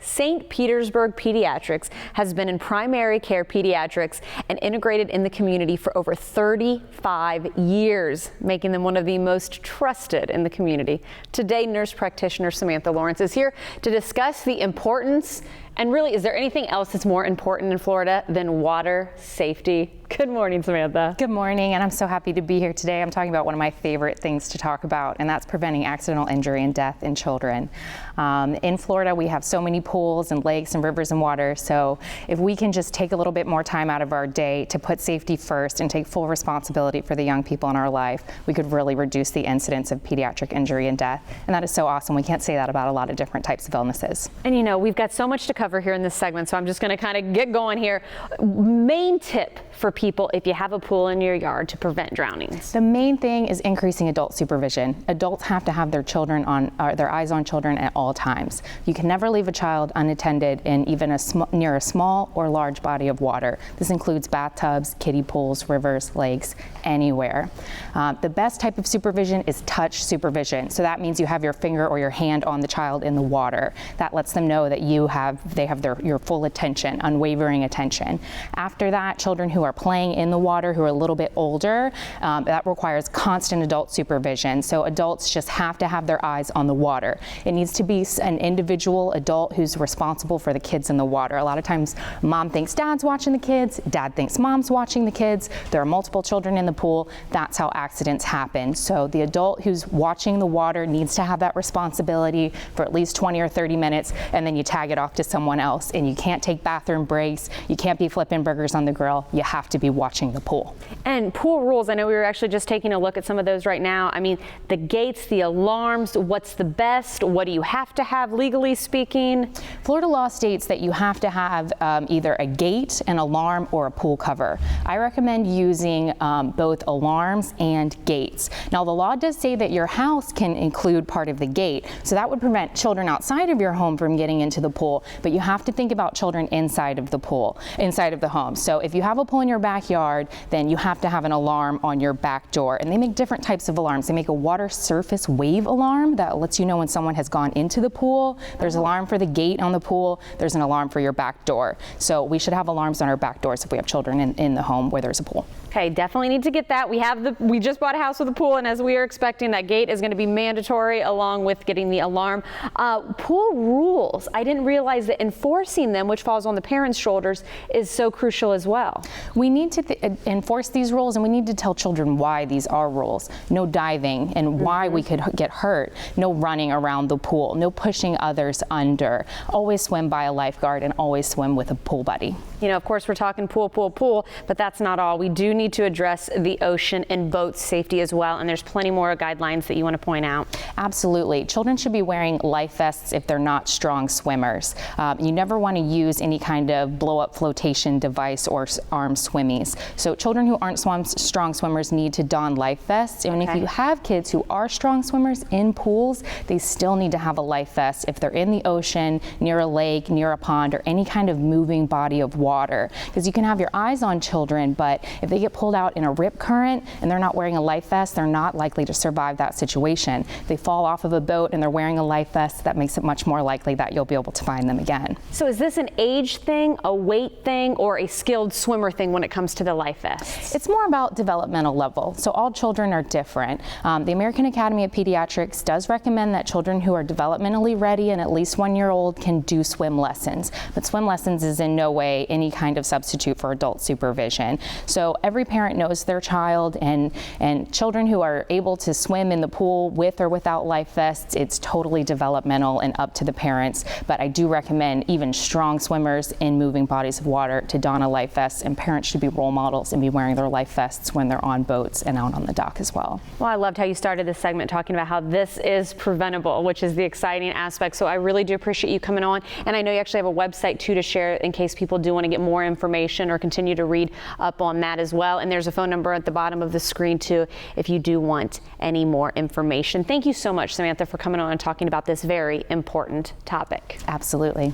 St. Petersburg Pediatrics has been in primary care pediatrics and integrated in the community for over 35 years, making them one of the most trusted in the community. Today, nurse practitioner Samantha Lawrence is here to discuss the importance, and really, is there anything else that's more important in Florida than water safety? Good morning, Samantha. Good morning, and I'm so happy to be here today. I'm talking about one of my favorite things to talk about, and that's preventing accidental injury and death in children. In Florida, we have so many pools and lakes and rivers and water, so if we can just take a little bit more time out of our day to put safety first and take full responsibility for the young people in our life, we could really reduce the incidence of pediatric injury and death, and that is so awesome. We can't say that about a lot of different types of illnesses. And you know, we've got so much to cover here in this segment, so I'm just going to kind of get going here. Main tip for people if you have a pool in your yard to prevent drownings? The main thing is increasing adult supervision. Adults have to have their children on, their eyes on children at all times. You can never leave a child unattended in even near a small or large body of water. This includes bathtubs, kiddie pools, rivers, lakes, anywhere. The best type of supervision is touch supervision. So that means you have your finger or your hand on the child in the water. That lets them know that they have your full attention, unwavering attention. After that, children who are playing in the water, who are a little bit older, that requires constant adult supervision. So adults just have to have their eyes on the water. It needs to be an individual adult who's responsible for the kids in the water. A lot of times mom thinks dad's watching the kids, dad thinks mom's watching the kids. There are multiple children in the pool. That's how accidents happen. So the adult who's watching the water needs to have that responsibility for at least 20 or 30 minutes, and then you tag it off to someone else. And you can't take bathroom breaks. You can't be flipping burgers on the grill. You have to be watching the pool. And pool rules, I know we were actually just taking a look at some of those right now. I mean, the gates, the alarms, what's the best? What do you have to have legally speaking? Florida law states that you have to have either a gate, an alarm, or a pool cover. I recommend using both alarms and gates. Now, the law does say that your house can include part of the gate, so that would prevent children outside of your home from getting into the pool, but you have to think about children inside of the pool, inside of the home. So if you have a pool in your backyard, then you have to have an alarm on your back door. And they make different types of alarms. They make a water surface wave alarm that lets you know when someone has gone into the pool. There's an alarm for the gate on the pool. There's an alarm for your back door. So we should have alarms on our back doors if we have children in the home where there's a pool. Okay, definitely need to get that. We just bought a house with a pool, and as we are expecting, that gate is going to be mandatory along with getting the alarm. Pool rules, I didn't realize that enforcing them, which falls on the parents' shoulders, is so crucial as well. We need to enforce these rules, and we need to tell children why these are rules. No diving and why we could get hurt. No running around the pool. No pushing others under. Always swim by a lifeguard and always swim with a pool buddy. You know, of course, we're talking pool, but that's not all. We do need to address the ocean and boat safety as well, and there's plenty more guidelines that you want to point out. Absolutely. Children should be wearing life vests if they're not strong swimmers. You never want to use any kind of blow-up flotation device or arm swimmies. So children who aren't strong swimmers need to don life vests, and if you have kids who are strong swimmers in pools, they still need to have a life vest if they're in the ocean, near a lake, near a pond, or any kind of moving body of water. Because you can have your eyes on children, but if they get pulled out in a rip current and they're not wearing a life vest, they're not likely to survive that situation. If they fall off of a boat and they're wearing a life vest, that makes it much more likely that you'll be able to find them again. So is this an age thing, a weight thing, or a skilled swimmer thing when it comes to the life vests? It's more about developmental level. So all children are different. The American Academy of Pediatrics does recommend that children who are developmentally ready and at least 1 year old can do swim lessons. But swim lessons is in no way any kind of substitute for adult supervision. So every parent knows their child, and children who are able to swim in the pool with or without life vests, it's totally developmental and up to the parents. But I do recommend even strong swimmers in moving bodies of water to don a life vest, and parents should be role models and be wearing their life vests when they're on boats and out on the dock as well. Well, I loved how you started this segment talking about how this is preventable, which is the exciting aspect. So I really do appreciate you coming on, and I know you actually have a website too to share in case people do want to get more information or continue to read up on that as well. And there's a phone number at the bottom of the screen too if you do want any more information. Thank you so much, Samantha, for coming on and talking about this very important topic. Absolutely.